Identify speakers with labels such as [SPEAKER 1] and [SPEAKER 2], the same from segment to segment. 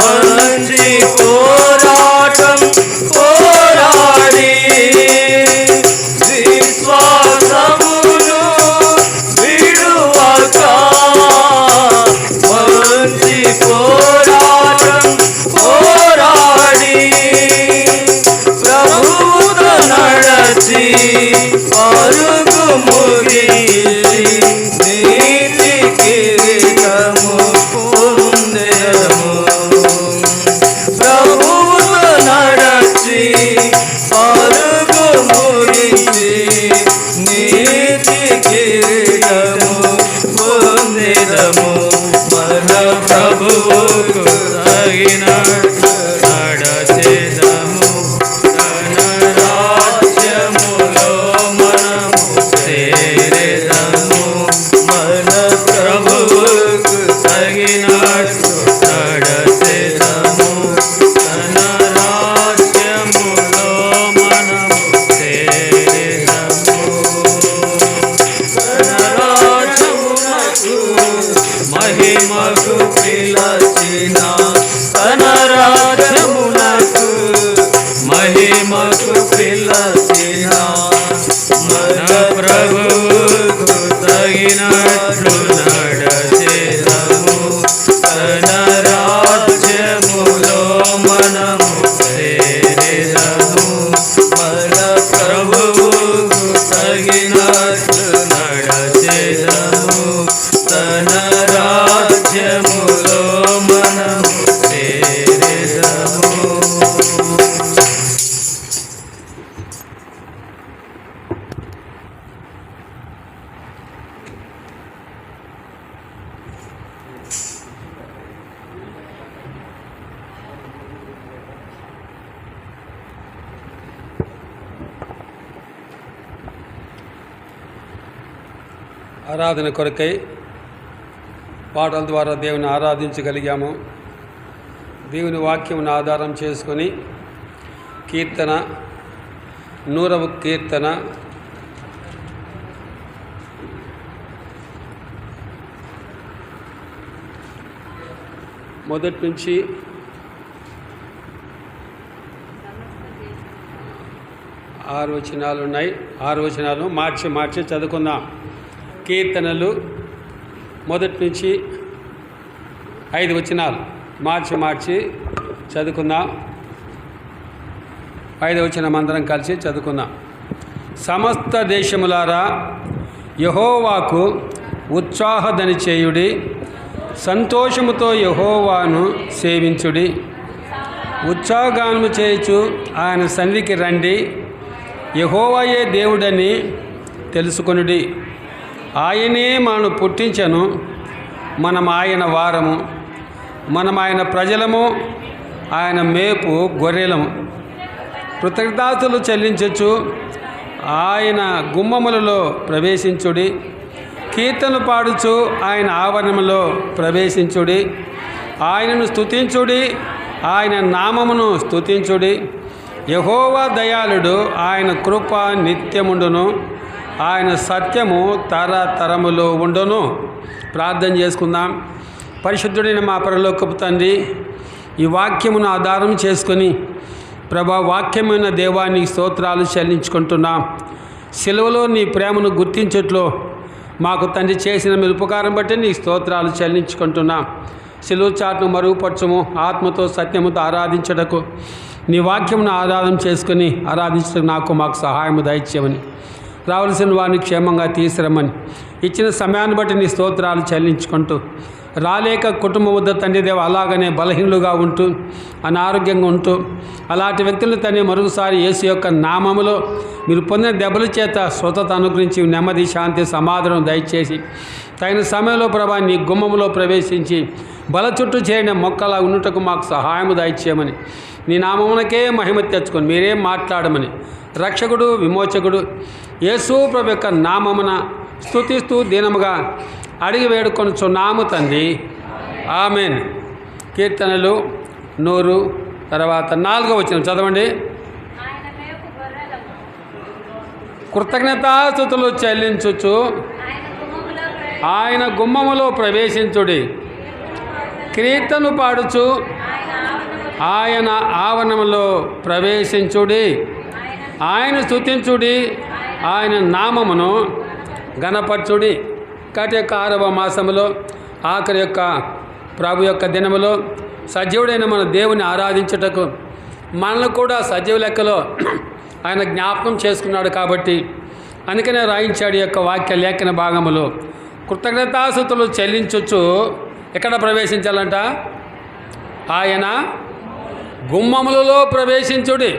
[SPEAKER 1] మంచి పోరాటం పోరాడి విశ్వాసమును విడువక మంచి పోరాటం పోరాడి ప్రభువుతో నడచి పరుగు ముగించి నీతి కిరీటము పొందెదము. ప్రభువుతో నడచి పరుగు ముగించి నీతి కిరీటము పొందెదము. మన ప్రభువుకు తగినట్టు నడచెదము. తన రాజ్యములో మనము చేరెదము. మన ప్రభువుకు తగినట్టు నడచెదము. తన రాజ్యములో మనము చేరెదము. తన రాజ్యమునకు మహిమకు పిలచిన తన రాజ్యమునకు మహిమకు పిలచిన మన ప్రభువుకు తగినట్లు నడచెదము. తన రాజ్యములో మనము చేరెదము. మన ప్రభువుకు తగినట్లు నడచెదము. తన రాజ్యములో మనము చేరెదము. ఆరాధన కొరకై పాటల ద్వారా దేవుని ఆరాధించగలిగాము. దేవుని వాక్యమును ఆధారం చేసుకొని కీర్తన 100వ కీర్తన మొదటి నుంచి 6 వచనాలు ఉన్నాయి. 6 వచనాలు మార్చి చదువుకుందాం. కీర్తనలు మొదటి నుంచి 5 వచనాలు మార్చి చదువుకుందాం. 5వ వచనం అందరం కలిసి చదువుకుందాం. సమస్త దేశములారా యెహోవాకు ఉత్సాహధ్వని చేయుడి. సంతోషముతో యెహోవాను సేవించుడి. ఉత్సాహగానము చేయుచు ఆయన సన్నిధికి రండి. యెహోవాయే దేవుడని తెలుసుకొనుడి. ఆయనే మనను పుట్టించెను. మనం ఆయన వారము. మనం ఆయన ప్రజలము. ఆయన మేపు గొర్రెలము. కృతజ్ఞతలు చెల్లించచ్చు ఆయన గుమ్మములలో ప్రవేశించుడి. కీర్తనలు పాడుచు ఆయన ఆవరణములో ప్రవేశించుడి. ఆయనను స్తుతించుడి. ఆయన నామమును స్తుతించుడి. యెహోవా దయాళుడు. ఆయన కృప నిత్యముండును. ఆయన సత్యము తరతరములో ఉండును. ప్రార్థన చేసుకుందాం. పరిశుద్ధుడైన మా పరలోకపు తండ్రి, ఈ వాక్యమును ఆధారం చేసుకొని ప్రభా వాక్యమైన దేవానికి స్తోత్రాలు చెల్లించుకుంటున్నాం. సిలువలో నీ ప్రేమను గుర్తించట్లో మాకు తండ్రి చేసిన మీ ఉపకారం బట్టి నీ స్తోత్రాలు చెల్లించుకుంటున్నాం. సిలువ చాటును మరుగుపరచము. ఆత్మతో సత్యముతో ఆరాధించటకు నీ వాక్యమును ఆరాధన చేసుకుని ఆరాధించటకు మాకు సహాయము దయచేయమని, రావాల్సిన వారిని క్షేమంగా తీసుకురమ్మని, ఇచ్చిన సమయాన్ని బట్టి నీ స్తోత్రాలు చెల్లించుకుంటూ, రాలేక కుటుంబం వద్ద తండ్రి దేవ అలాగనే బలహీనులుగా ఉంటూ అనారోగ్యంగా ఉంటూ అలాంటి వ్యక్తులను తండ్రి మరొకసారి యేసు యొక్క నామములో మీరు పొందిన దెబ్బల చేత స్వతత అనుగ్రహించి నెమ్మది శాంతి సమాధానం దయచేసి తగిన సమయంలో ప్రభా నీ గుమ్మములో ప్రవేశించి బల చుట్టూ చేరిన మొక్కలా ఉన్నటకు మాకు సహాయము దయచేయమని, నీ నామమునకే మహిమ తెచ్చుకొని మీరే మాట్లాడమని రక్షకుడు విమోచకుడు యేసు ప్రభు యొక్క నామమున స్తుతిస్తూ దీనముగా అడిగి వేడుకొనుచున్నాము తండ్రి. ఆమెన్. కీర్తనలు 100 తర్వాత 4వ వచనం చదవండి. కృతజ్ఞతాస్తుతులు చెల్లించుచు ఆయన గుమ్మములో ప్రవేశించుడి. కీర్తను పాడుచు ఆయన ఆవరణములో ప్రవేశించుడి. ఆయన స్తుతించుడి, ఆయన నామమును గణపరచుడి. కాబట్టి యొక్క 6వ మాసములో ఆఖరి యొక్క ప్రభు యొక్క దినములో సజీవుడైన మన దేవుని ఆరాధించుటకు మనల్ని కూడా సజీవ లెక్కలో ఆయన జ్ఞాపకం చేసుకున్నాడు. కాబట్టి అందుకనే రాయించాడు యొక్క వాక్య లేఖన భాగములో కృతజ్ఞతాస్తుతులు చెల్లించొచ్చు. ఎక్కడ ప్రవేశించాలంట? ఆయన గుమ్మములలో ప్రవేశించుడి.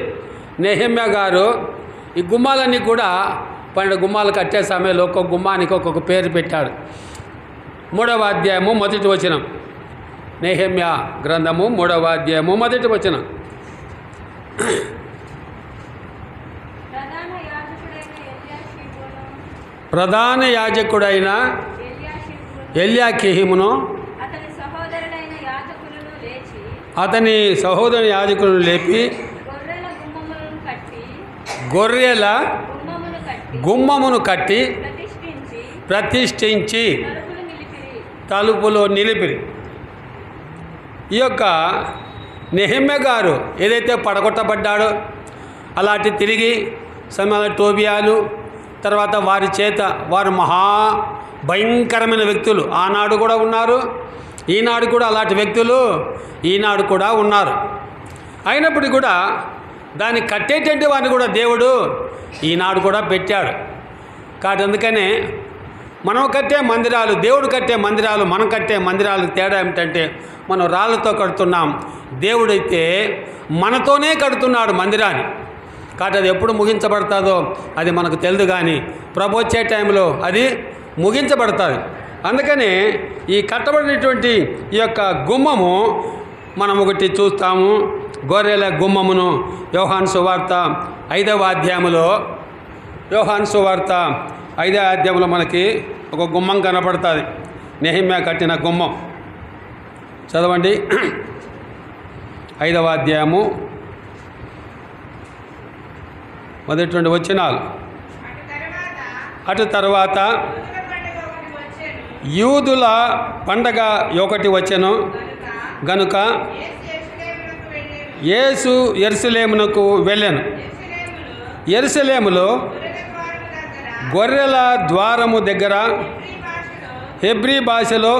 [SPEAKER 1] నెహెమ్యా గారు ఈ గుమ్మాలన్నీ కూడా 12 గుమ్మాలు కట్టే సమయంలో ఒక్కొక్క గుమ్మానికి ఒక్కొక్క పేరు పెట్టాడు. 3వ అధ్యాయము 1వ వచనం. నెహెమ్యా గ్రంథము 3వ అధ్యాయము 1వ వచనం. ప్రధాన యాజకుడైన ఎల్యాకీమును అతని సహోదరుని యాజకులను లేపి గొర్రెల గుమ్మమును కట్టి ప్రతిష్ఠించి తలుపులో నిలిపిరి. ఈ యొక్క నెహెమ్యా గారు ఏదైతే పడగొట్టబడ్డాడో అలాంటి తిరిగి సమయాల టోబియాలు తర్వాత వారి చేత వారు భయంకరమైన వ్యక్తులు ఆనాడు కూడా ఉన్నారు, ఈనాడు కూడా అలాంటి వ్యక్తులు ఈనాడు కూడా ఉన్నారు. అయినప్పటికీ కూడా దాన్ని కట్టేటువంటి వారిని కూడా దేవుడు ఈనాడు కూడా పెట్టాడు. కాబట్టి అందుకనే మనం కట్టే మందిరాలు, దేవుడు కట్టే మందిరాలు, మనం కట్టే మందిరాలకు తేడా ఏమిటంటే మనం రాళ్ళతో కడుతున్నాం, దేవుడైతే మనతోనే కడుతున్నాడు మందిరాన్ని. కాబట్టి అది ఎప్పుడు ముగించబడుతుందో అది మనకు తెలియదు, కానీ ప్రభు వచ్చే టైంలో అది ముగించబడుతుంది. అందుకని ఈ కట్టబడినటువంటి ఈ యొక్క గుమ్మము మనం ఒకటి చూస్తాము. గొర్రెల గుమ్మమును యోహాను సువార్త 5వ అధ్యాయములో, యోహాను సువార్త 5వ అధ్యాయంలో మనకి ఒక గుమ్మం కనపడుతుంది. నెహెమ్యా కట్టిన గుమ్మం చదవండి. 5వ అధ్యాయము 1-2 వచనాలు. అటు తర్వాత యూదుల పండగ ఒకటి వచ్చెను గనుక యేసు యెరూషలేమునకు వెళ్ళెను. యెరూషలేములో గొర్రెల ద్వారము దగ్గర హెబ్రీ భాషలో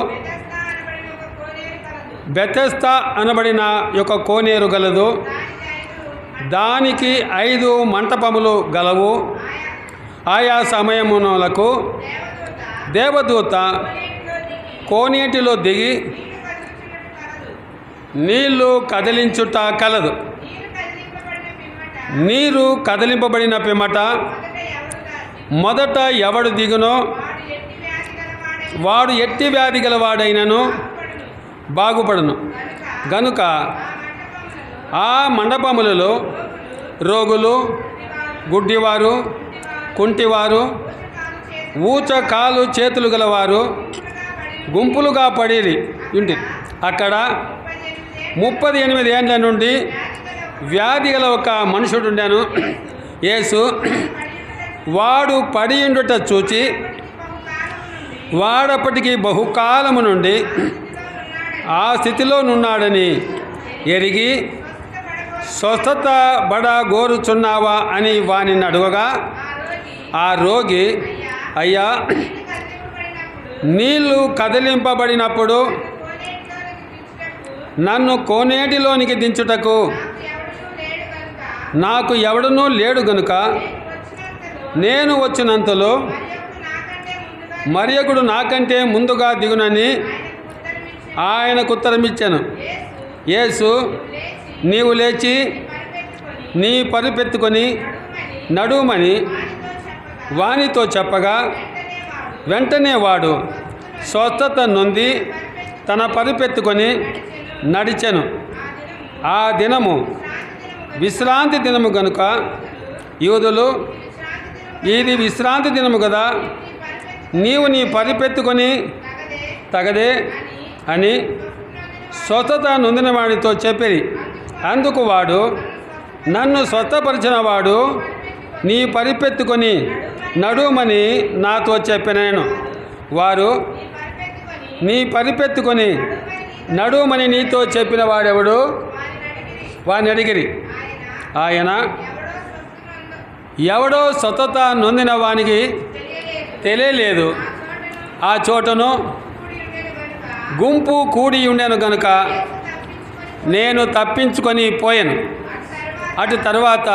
[SPEAKER 1] బెతెస్దా అనబడిన ఒక కోనేరు గలదు. దానికి 5 మంటపములు గలవు. ఆయా సమయమునలకు దేవదూత కోనేటిలో దిగి నీళ్లు కదిలించుట కలదు. నీరు కదిలింపబడిన పిమ్మట మొదట ఎవడు దిగునో వాడు ఎట్టి వ్యాధి గలవాడైనను బాగుపడును. గనుక ఆ మండపములలో రోగులు, గుడ్డివారు, కుంటివారు, ఊచ కాలు చేతులు గలవారు గుంపులుగా పడిరి ఇంటి. అక్కడ 38 ఏండ్ల నుండి వ్యాధి గల ఒక మనుషుడుండాను. యేసు వాడు పడి ఉండుట చూచి వాడప్పటికి బహుకాలము నుండి ఆ స్థితిలో నున్నాడని ఎరిగి స్వస్థత బడగోరుచున్నావా అని వానిని అడుగగా ఆ రోగి, అయ్యా, నీళ్లు కదిలింపబడినప్పుడు నన్ను కోనేటిలోనికి దించుటకు నాకు ఎవడనూ లేడు గనుక నేను వచ్చినంతలో మరియకుడు నాకంటే ముందుగా దిగునని ఆయనకు ఉత్తరమిచ్చాను. యేసు, నీవు లేచి నీ పరిపెత్తుకొని నడుమని వానితో చెప్పగా వెంటనే వాడు స్వస్థత నొంది తన పరిపెత్తుకొని నడిచెను. ఆ దినము విశ్రాంతి దినము గనుక యూదులు, ఇది విశ్రాంతి దినము కదా, నీవు నీ పరిపెత్తుకొని తగదే అని స్వస్థత నొందిన వాడితో చెప్పిరి. అందుకు వాడు, నన్ను స్వస్థపరిచిన వాడు నీ పరిపెత్తుకొని నడుమని నాతో చెప్పినాను. వారు నీ పరిపెత్తుకొని నడుమని నీతో చెప్పిన వాడెవడు? వారిని అడిగిరి. ఆయన ఎవడో స్వతత నొందిన వానికి తెలియలేదు. ఆ చోటను గుంపు కూడి ఉండెను గనుక నేను తప్పించుకొని పోయాను. అటు తర్వాత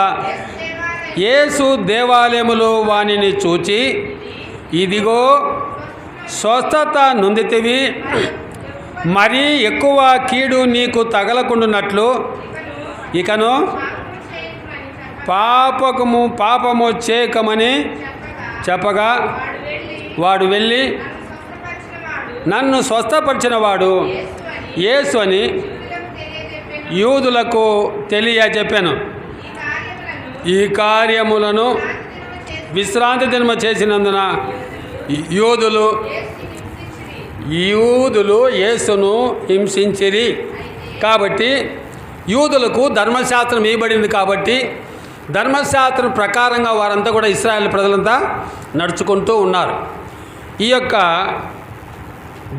[SPEAKER 1] యేసు దేవాలయములో వానిని చూచి, ఇదిగో స్వస్థత నొందితివి, మరీ ఎక్కువ కీడు నీకు తగలకుండునట్లు ఇకను పాపము చేయకమని చెప్పగా, వాడు వెళ్ళి నన్ను స్వస్థపరిచినవాడు యేసు అని యూదులకు తెలియజెప్పాను. ఈ కార్యములను విశ్రాంతి దినము చేసినందున యూదులు యేసును హింసించిరి. కాబట్టి యూదులకు ధర్మశాస్త్రం ఇవ్వబడింది. కాబట్టి ధర్మశాస్త్రం ప్రకారంగా వారంతా కూడా ఇశ్రాయేల్ ప్రజలంతా నడుచుకుంటూ ఉన్నారు. ఈ యొక్క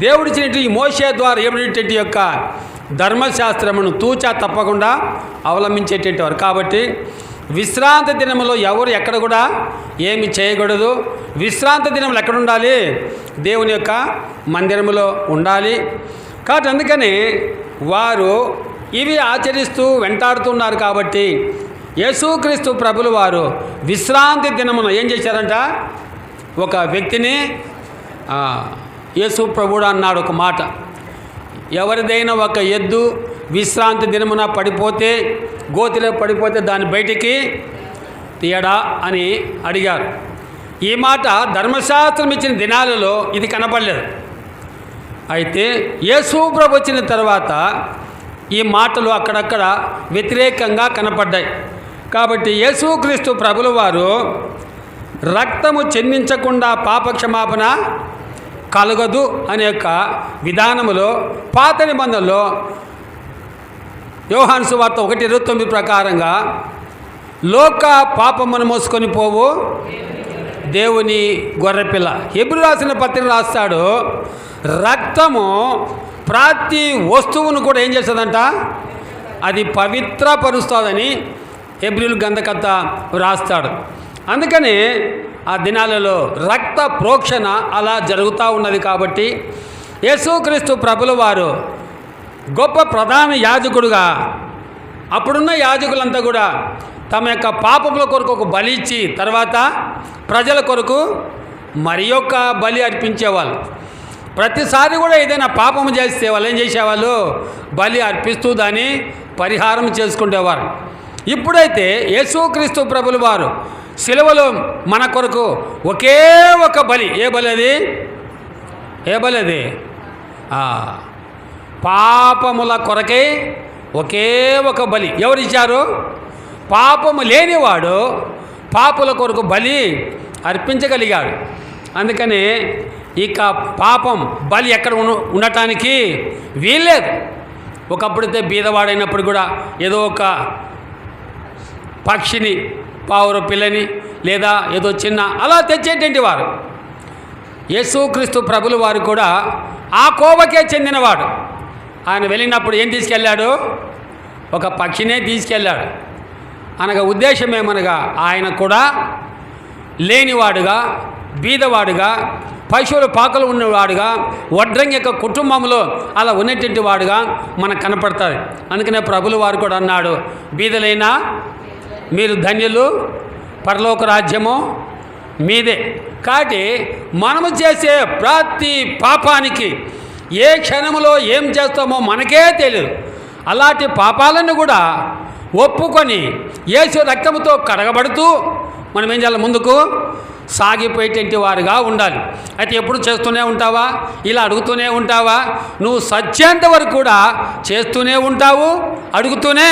[SPEAKER 1] దేవుడిచ్చినట్టు ఈ మోషే ద్వారా ఇవ్వబడినటువంటి యొక్క ధర్మశాస్త్రమును తూచా తప్పకుండా అవలంబించేటువంటి వారు. కాబట్టి విశ్రాంతి దినములో ఎవరు ఎక్కడ కూడా ఏమి చేయకూడదు. విశ్రాంతి దినములు ఎక్కడ ఉండాలి? దేవుని యొక్క మందిరములో ఉండాలి. కాబట్టి అందుకని వారు ఇవి ఆచరిస్తూ వెంటాడుతున్నారు. కాబట్టి యేసుక్రీస్తు ప్రభులు వారు విశ్రాంతి దినమున ఏం చేశారంట? ఒక వ్యక్తిని యేసు ప్రభుడు అన్నాడు ఒక మాట, ఎవరిదైనా ఒక ఎద్దు విశ్రాంతి దినమున పడిపోతే, గోతిలో పడిపోతే దాన్ని బయటికి తీయడా అని అడిగారు. ఈ మాట ధర్మశాస్త్రం ఇచ్చిన దినాలలో ఇది కనపడలేదు. అయితే యేసు ప్రభు వచ్చిన తర్వాత ఈ మాటలు అక్కడక్కడ వ్యతిరేకంగా కనపడ్డాయి. కాబట్టి యేసుక్రీస్తు ప్రభుల వారు రక్తము చెందించకుండా పాపక్షమాపణ కలగదు అనే యొక్క విధానములో పాత నిబంధనలో యోహాను సువార్త 1:29 ప్రకారంగా లోక పాపమును మోసుకొని పోవు దేవుని గొర్రెపిల్ల. హెబ్రీ రాసిన పత్రిక రాస్తాడు, రక్తము ప్రతి వస్తువును కూడా ఏం చేస్తుందంట? అది పవిత్రపరుస్తుందని హెబ్రీలు గంధకర్త రాస్తాడు. అందుకని ఆ దినాలలో రక్త ప్రోక్షణ అలా జరుగుతూ ఉన్నది. కాబట్టి యేసుక్రీస్తు ప్రభుల వారు గొప్ప ప్రధాన యాజకుడుగా, అప్పుడున్న యాజకులంతా కూడా తమ యొక్క పాపముల కొరకు ఒక బలి ఇచ్చి తర్వాత ప్రజల కొరకు మరి యొక్క బలి అర్పించేవాళ్ళు. ప్రతిసారి కూడా ఏదైనా పాపము చేస్తే వాళ్ళు ఏం చేసేవాళ్ళు? బలి అర్పిస్తూ దాన్ని పరిహారం చేసుకునేవారు. ఇప్పుడైతే యేసుక్రీస్తు ప్రభుల వారు సిలువలో మన కొరకు ఒకే ఒక బలి. ఏ బలి అది? ఏ బలి అది? పాపముల కొరకై ఒకే ఒక బలి ఎవరిచ్చారు? పాపము లేనివాడు పాపుల కొరకు బలి అర్పించగలిగాడు. అందుకని ఇక పాపం బలి ఎక్కడ ఉండటానికి వీల్లేదు. ఒకప్పుడైతే బీదవాడైనప్పుడు కూడా ఏదో ఒక పక్షిని, పావుర పిల్లని లేదా ఏదో చిన్న అలా తెచ్చేటువంటి వారు. యేసుక్రీస్తు ప్రభుల వారు కూడా ఆ కోవకే చెందినవాడు. ఆయన వెళ్ళినప్పుడు ఏం తీసుకెళ్ళాడు? ఒక పక్షినే తీసుకెళ్ళాడు. అనగా ఉద్దేశం ఏమనగా ఆయన కూడా లేనివాడుగా, బీదవాడుగా, పశువుల పాకలు ఉన్నవాడుగా, వడ్రంగి యొక్క కుటుంబంలో అలా ఉన్నటువంటి వాడుగా మనకు కనపడుతుంది. అందుకనే ప్రభుల వారు కూడా అన్నాడు, బీదలైనా మీరు ధన్యులు, పరలోక రాజ్యము మీదే. కాబట్టి మనము చేసే ప్రతి పాపానికి ఏ క్షణంలో ఏం చేస్తామో మనకే తెలియదు. అలాంటి పాపాలను కూడా ఒప్పుకొని యేసు రక్తముతో కడగబడుతూ మనం ఏం చేయాలి? ముందుకు సాగిపోయేటువంటి వారుగా ఉండాలి. అయితే ఎప్పుడు చేస్తూనే ఉంటావా? ఇలా అడుగుతూనే ఉంటావా? నువ్వు సత్యంత వరకు కూడా చేస్తూనే ఉంటావు, అడుగుతూనే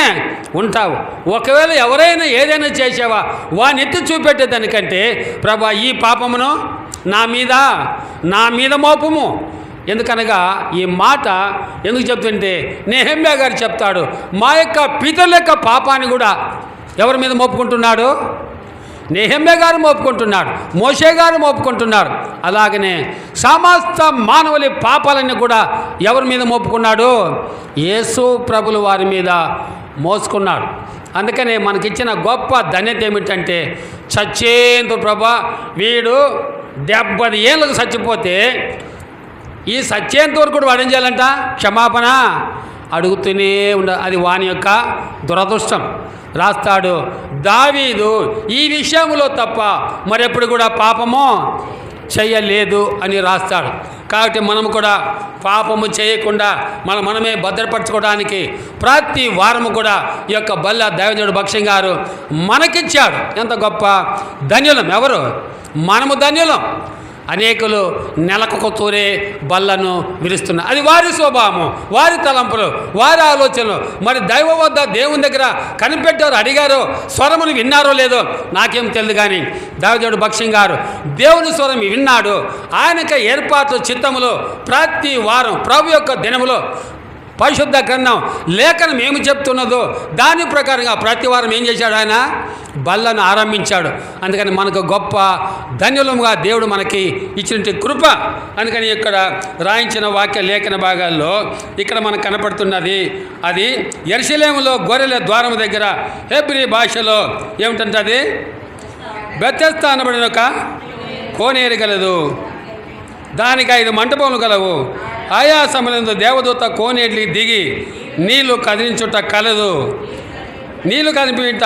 [SPEAKER 1] ఉంటావు. ఒకవేళ ఎవరైనా ఏదైనా చేసావా వాని ఎత్తి చూపెట్టేదానికంటే ప్రభా ఈ పాపమును నా మీద మోపము. ఎందుకనగా ఈ మాట ఎందుకు చెప్తుంటే నెహెమ్యా గారు చెప్తాడు, మా యొక్క పితరుల యొక్క పాపాన్ని కూడా ఎవరి మీద మోపుకుంటున్నాడు? నెహెమ్యా గారు మోపుకుంటున్నాడు, మోషే గారు మోపుకుంటున్నారు. అలాగనే సమస్త మానవులి పాపాలన్నీ కూడా ఎవరి మీద మోపుకున్నాడు? యేసు ప్రభుల వారి మీద మోసుకున్నాడు. అందుకనే మనకిచ్చిన గొప్ప ధన్యత ఏమిటంటే చచ్చేందు ప్రభా వీడు 70 ఏళ్ళకు చచ్చిపోతే ఈ సత్యంత వరకు కూడా వాడు ఏం చేయాలంట? క్షమాపణ అడుగుతూనే అది వాని యొక్క దురదృష్టం. రాస్తాడు దావీదు ఈ విషయంలో తప్ప మరెప్పుడు కూడా పాపము చేయలేదు అని రాస్తాడు. కాబట్టి మనం కూడా పాపము చేయకుండా మనమే భద్రపరచుకోవడానికి ప్రతి వారము కూడా ఈ యొక్క బల్ల దైవజనుడు భక్ష్యం గారు మనకిచ్చాడు. ఎంత గొప్ప ధన్యులం! ఎవరు? మనము ధన్యులం. అనేకులు నెలకొక తూరే బల్లను విరుస్తున్నారు. అది వారి స్వభావము, వారి తలంపులు, వారి ఆలోచనలు. మరి దైవ వద్ద దేవుని దగ్గర కనిపెట్టారు, అడిగారో, స్వరమును విన్నారో లేదో నాకేం తెలియదు. కానీ దైవజనుడు భక్ష్యం గారు దేవుని స్వరం విన్నాడు. ఆయనక ఏర్పాటు చిత్తములో ప్రతి వారం ప్రభు యొక్క దినములో పరిశుద్ధ గ్రంథం లేఖనం ఏమి చెప్తున్నదో దాని ప్రకారంగా ప్రతి వారం ఏం చేశాడు? ఆయన బల్లను ఆరంభించాడు. అందుకని మనకు గొప్ప ధన్యులముగా దేవుడు మనకి ఇచ్చినటువంటి కృప. అందుకని ఇక్కడ రాయించిన వాక్య లేఖన భాగాల్లో ఇక్కడ మనకు కనపడుతున్నది. అది యెరూషలేములో గొర్రెల ద్వారం దగ్గర హెబ్రీ భాషలో ఏమిటంటే అది బెతెస్దా అనబడిన ఒక కోనేరు గలదు, దానికి 5 మంటపములు గలవు. ఆయా సమయంలో దేవదూత కోనేటికి దిగి నీళ్లు కదిలించుట కలదు. నీళ్లు కదిలింట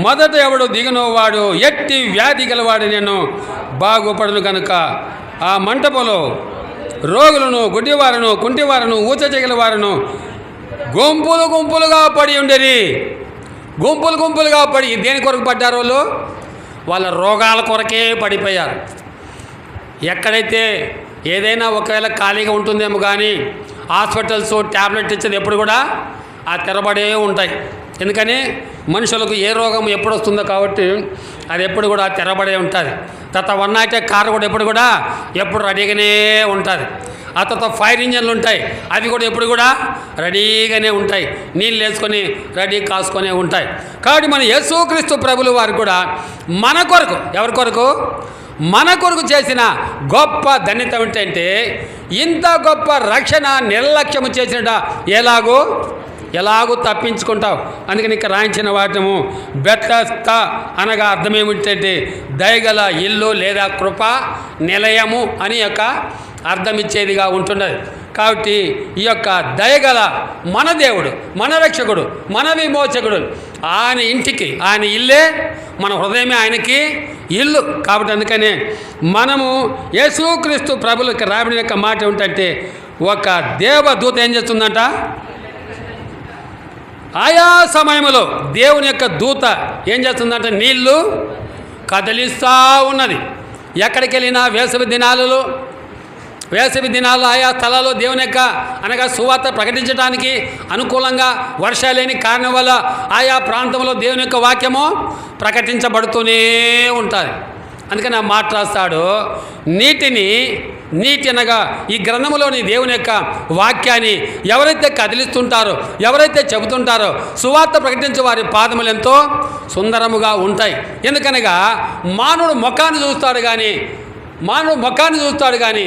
[SPEAKER 1] మొదట ఎవడు దిగినో వాడు ఎట్టి వ్యాధి గలవాడు నేను బాగుపడను కనుక ఆ మంటపంలో రోగులను, గుడ్డివారును, కుంటివారును, ఊచచెగల వారును గుంపులు గుంపులుగా పడి ఉండేది. గుంపులు గుంపులుగా పడి దేని కొరకు పడ్డారు? వాళ్ళు వాళ్ళ రోగాల కొరకే పడిపోయారు. ఎక్కడైతే ఏదైనా ఒకవేళ ఖాళీగా ఉంటుందేమో కానీ హాస్పిటల్స్ ట్యాబ్లెట్ ఇచ్చేది ఎప్పుడు కూడా ఆ తెరబడే ఉంటాయి. ఎందుకని మనుషులకు ఏ రోగం ఎప్పుడు వస్తుందో కాబట్టి అది ఎప్పుడు కూడా తెరబడే ఉంటుంది. తర్వాత 108 కారు కూడా ఎప్పుడు రెడీగానే ఉంటుంది. ఆ తర్వాత ఫైర్ ఇంజన్లు ఉంటాయి, అవి కూడా ఎప్పుడు కూడా రెడీగానే ఉంటాయి, నీళ్ళు వేసుకొని రెడీ కాసుకొనే ఉంటాయి. కాబట్టి మన యేసుక్రీస్తు ప్రభులు వారు కూడా మన కొరకు, ఎవరి కొరకు? మన కొరకు చేసిన గొప్ప ధన్యత ఏంటంటే ఇంత గొప్ప రక్షణ నిర్లక్ష్యము చేసినట ఎలాగూ తప్పించుకుంటావు. అందుకని ఇక్కడ రాయించిన వాటము బెతెస్దా అనగా అర్థం ఏమిటంటే దయగల ఇల్లు లేదా కృప నిలయము అని యొక్క అర్థం ఇచ్చేదిగా ఉంటున్నది. కాబట్టి ఈ యొక్క దయగల మన దేవుడు, మన రక్షకుడు, మన విమోచకుడు, ఆయన ఇంటికి, ఆయన ఇల్లే మన హృదయమే ఆయనకి ఇల్లు. కాబట్టి అందుకనే మనము యేసుక్రీస్తు ప్రభులకు రాబడిన యొక్క మాట ఏమిటంటే ఒక దేవదూత ఏం చేస్తుందంట? ఆయా సమయంలో దేవుని యొక్క దూత ఏం చేస్తుందంటే నీళ్లు కదిలిస్తూ ఉన్నది. ఎక్కడికి వెళ్ళినా వేసవి దినాల్లో ఆయా స్థలాల్లో దేవుని యొక్క అనగా సువార్త ప్రకటించడానికి అనుకూలంగా వర్షాలేని కారణం వల్ల ఆయా ప్రాంతంలో దేవుని యొక్క వాక్యము ప్రకటించబడుతూనే ఉంటుంది. అందుకని ఆ మాట రాస్తాడు, నీటి అనగా ఈ గ్రంథములోని దేవుని యొక్క వాక్యాన్ని ఎవరైతే కదిలిస్తుంటారో, ఎవరైతే చెబుతుంటారో సువార్త ప్రకటించే వారి పాదములు ఎంతో సుందరముగా ఉంటాయి. ఎందుకనగా మానవుడు ముఖాన్ని చూస్తాడు కానీ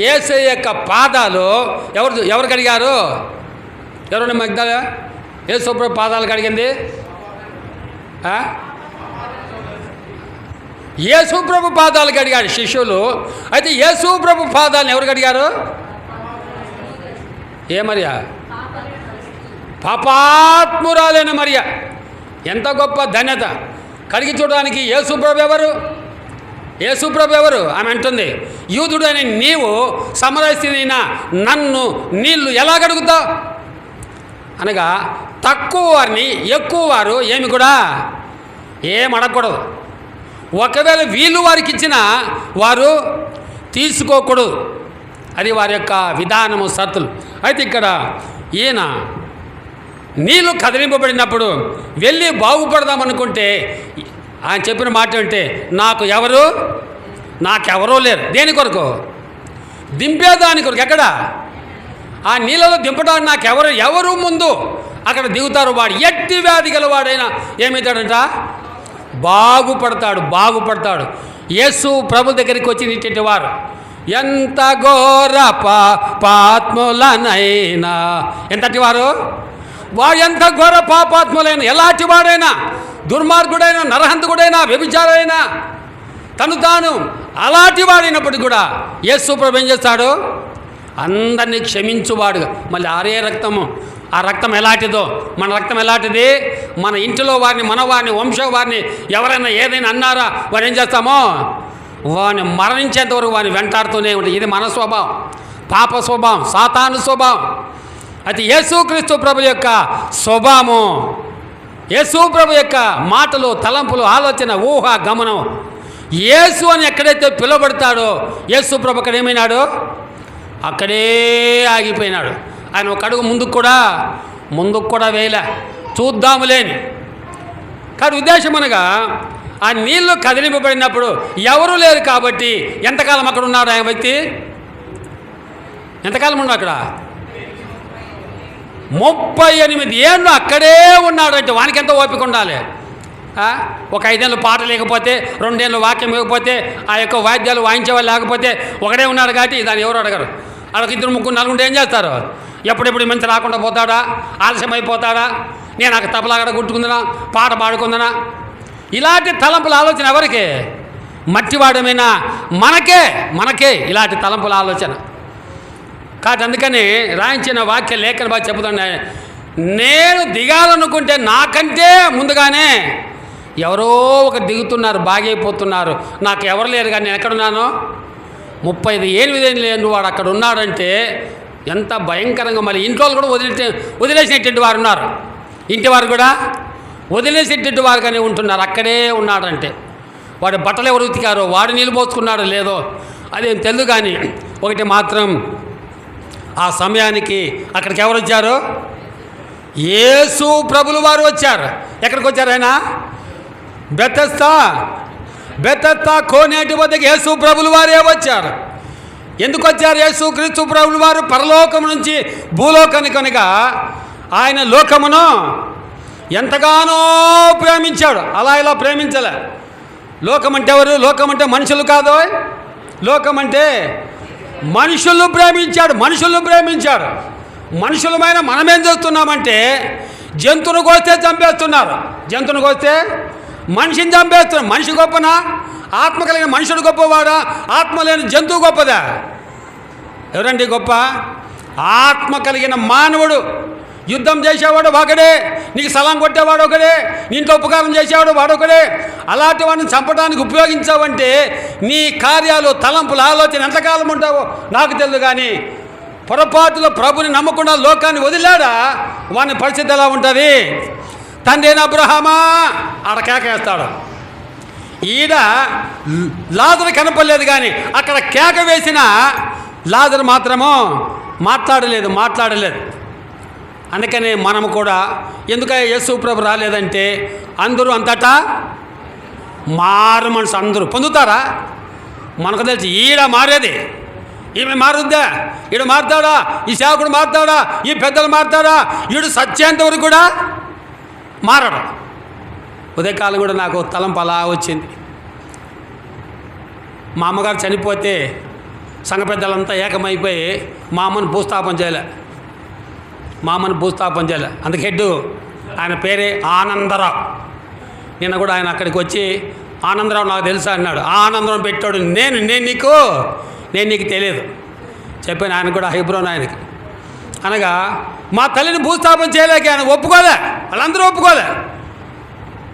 [SPEAKER 1] యేసయ్య యొక్క పాదాలు ఎవరు కడిగారు? ఎవరు మగ్దాల యేసుప్రభు పాదాలు కడిగింది? యేసుప్రభు పాదాలు కడిగాడు శిష్యులు. అయితే యేసుప్రభు పాదాలను ఎవరు కడిగారు? ఏ మరియా? పాపాత్మురాలైన మరియా. ఎంత గొప్ప ధన్యత! కడిగి చూడడానికి యేసుప్రభు ఎవరు? ఆమె అంటుంది, యూదుడు అని నీవు సమరస్తినైన నన్ను నీళ్లు ఎలా కడుగుతావు అనగా తక్కువ వారిని ఎక్కువ వారు ఏమి కూడా ఏం అడగకూడదు. ఒకవేళ వీళ్ళు వారికి ఇచ్చినా వారు తీసుకోకూడదు. అది వారి యొక్క విధానము, సత్తులు. అయితే ఇక్కడ ఈయన నీళ్ళు కదిలింపబడినప్పుడు వెళ్ళి బాగుపడదామనుకుంటే ఆయన చెప్పిన మాట అంటే నాకెవరూ లేరు. దేని కొరకు? దింపేదాని కొరకు. ఎక్కడ? ఆ నీళ్ళలో దింపడానికి ఎవరు ముందు అక్కడ దిగుతారు? వాడు ఎట్టి వ్యాధి గలవాడైనా ఏమవుతాడంట? బాగుపడతాడు. యేసు ప్రభు దగ్గరికి వచ్చినటువంటి వారు ఎంత ఘోర పాపాత్ములనైనా, ఎంతటి వారు ఎంత ఘోర పాపాత్ములైనా, ఎలాంటి వాడైనా, దుర్మార్గుడైనా, నరహంతకుడైనా, వ్యభిచారైనా, తను తాను అలాంటి వాడైనప్పటికీ కూడా యేసు ప్రభు ఏం చేస్తాడు? అందరినీ క్షమించువాడుగా. మళ్ళీ రక్తము, ఆ రక్తం ఎలాంటిదో, మన రక్తం ఎలాంటిది? మన ఇంటిలో వారిని, మన వారిని, వంశం వారిని ఎవరైనా ఏదైనా అన్నారా, వారు ఏం చేస్తామో వారిని మరణించేంత వరకు వారిని వెంటాడుతూనే ఉంటుంది. ఇది మన స్వభావం, పాప స్వభావం, సాతాను స్వభావం. అయితే యేసుక్రీస్తు ప్రభు యొక్క స్వభావము, యేసు ప్రభు యొక్క మాటలు, తలంపులు, ఆలోచన, ఊహ, గమనం, యేసు అని ఎక్కడైతే పిలువబడతాడో యేసు ప్రభు అక్కడ ఏమైనాడు? అక్కడే ఆగిపోయినాడు. ఆయన ఒక అడుగు ముందుకు కూడా వేయలే, చూద్దాములేని. కానీ ఉద్దేశం అనగా ఆ నీళ్లు కదిలింపబడినప్పుడు ఎవరూ లేరు కాబట్టి ఎంతకాలం అక్కడ ఉన్నాడు ఆయన వ్యక్తి? ఎంతకాలం ఉన్నాడు అక్కడ? 38 ఏళ్ళు అక్కడే ఉన్నాడంటే వానికి ఎంత ఓపిక ఉండాలి? ఒక 5 ఏళ్ళు పాట లేకపోతే, 2 ఏళ్ళు వాక్యం లేకపోతే, ఆ యొక్క వాద్యాలు వాయించేవాళ్ళు లేకపోతే ఒకడే ఉన్నాడు కాబట్టి దాన్ని ఎవరు అడగరు. అక్కడ 2, 3, 4 ఏం చేస్తారు? ఎప్పుడెప్పుడు మంచి రాకుండా పోతాడా, ఆలస్యం అయిపోతాడా, నేను అక్కడ తబలాగడ గుట్టుకుందనా, పాట పాడుకుందనా, ఇలాంటి తలంపుల ఆలోచన ఎవరికి? మట్టివాడమైనా మనకే ఇలాంటి తలంపుల ఆలోచన. కాదు, అందుకని రాయించిన వాక్య లేఖన బాగా చెబుతాను, నేను దిగాలనుకుంటే నాకంటే ముందుగానే ఎవరో ఒక దిగుతున్నారు, బాగైపోతున్నారు. నాకు ఎవరు లేరు కానీ నేను ఎక్కడున్నాను? 38 ఏళ్ళు లేని వాడు అక్కడ ఉన్నాడంటే ఎంత భయంకరంగా. మళ్ళీ ఇంట్లో కూడా వదిలేసినటువంటి వారు ఉన్నారు, ఇంటి వారు కూడా వదిలేసేటట్టు వారుగానే ఉంటున్నారు. అక్కడే ఉన్నాడంటే వాడి బట్టలు ఎవరు ఉతికారో, వాడు నీళ్ళు పోసుకున్నాడో లేదో అదేం తెలియదు. కానీ ఒకటి మాత్రం, ఆ సమయానికి అక్కడికి ఎవరు వచ్చారు? యేసు ప్రభులు వారు వచ్చారు. ఎక్కడికి వచ్చారు? ఆయన బెతస్తా కోనేటి వద్దకు యేసు ప్రభులు వారే వచ్చారు. ఎందుకు వచ్చారు? యేసు క్రీస్తు ప్రభులు వారు పరలోకం నుంచి భూలోకానికి కనుక ఆయన లోకమును ఎంతగానో ప్రేమించాడు. అలా ఇలా ప్రేమించలే. లోకం అంటే ఎవరు? లోకం అంటే మనుషులు కాదు. లోకం అంటే మనుషులను ప్రేమించాడు. మనుషులమైన మనమేం చేస్తున్నామంటే జంతువును కోస్తే చంపేస్తున్నారు, జంతువును కోస్తే మనిషిని చంపేస్తున్నారు. మనిషి గొప్పనా? ఆత్మ కలిగిన మనుషుడు గొప్పవాడా? ఆత్మ లేని జంతువు గొప్పదా? ఎవరండి గొప్ప? ఆత్మ కలిగిన మానవుడు. యుద్ధం చేసేవాడు ఒకడే, నీకు సలాం కొట్టేవాడు ఒకడే, నీంట్లో ఉపకారం చేసేవాడు వాడొకడే. అలాంటి వాడిని చంపడానికి ఉపయోగించావంటే నీ కార్యాలు, తలంపులు, ఆలోచన ఎంతకాలం ఉంటావో నాకు తెలియదు. కానీ పొరపాటులో ప్రభుని నమ్మకుండా లోకాన్ని వదిలాడా వాని పరిస్థితి ఎలా ఉంటుంది? తండ్రి అయిన అబ్రహామా ఆడ కేకేస్తాడు. ఈడ లాజరు కనపడలేదు కానీ అక్కడ కేక వేసిన లాజరు మాత్రము మాట్లాడలేదు. అందుకని మనము కూడా ఎందుక యేసు ప్రభు రాలేదంటే అందరూ అంతటా మారు మనసు అందరూ పొందుతారా? మనకు తెలిసి ఈడ మారేది, ఈమె మారుద్దా, ఈడు మారుతాడా, ఈ సేవకుడు మారుతాడా, ఈ పెద్దలు మారుతాడా, ఈడు సత్యేంత వరకు కూడా మారడం. ఉదయకాలం కూడా నాకు తలంపు అలా వచ్చింది. మా అమ్మగారు చనిపోతే సంఘ పెద్దలంతా ఏకమైపోయి మా అమ్మను భూస్థాపన చేయలే. అందుకే హెడ్ ఆయన పేరే ఆనందరావు. నిన్న కూడా ఆయన అక్కడికి వచ్చి ఆనందరావు నాకు తెలుసా అన్నాడు. ఆనందరావు పెట్టాడు. నేను నీకు తెలియదు చెప్పాను. ఆయన కూడా హైబ్రోన్ ఆయనకి అనగా మా తల్లిని భూస్థాపన చేయలేక ఆయన వాళ్ళందరూ ఒప్పుకోలే.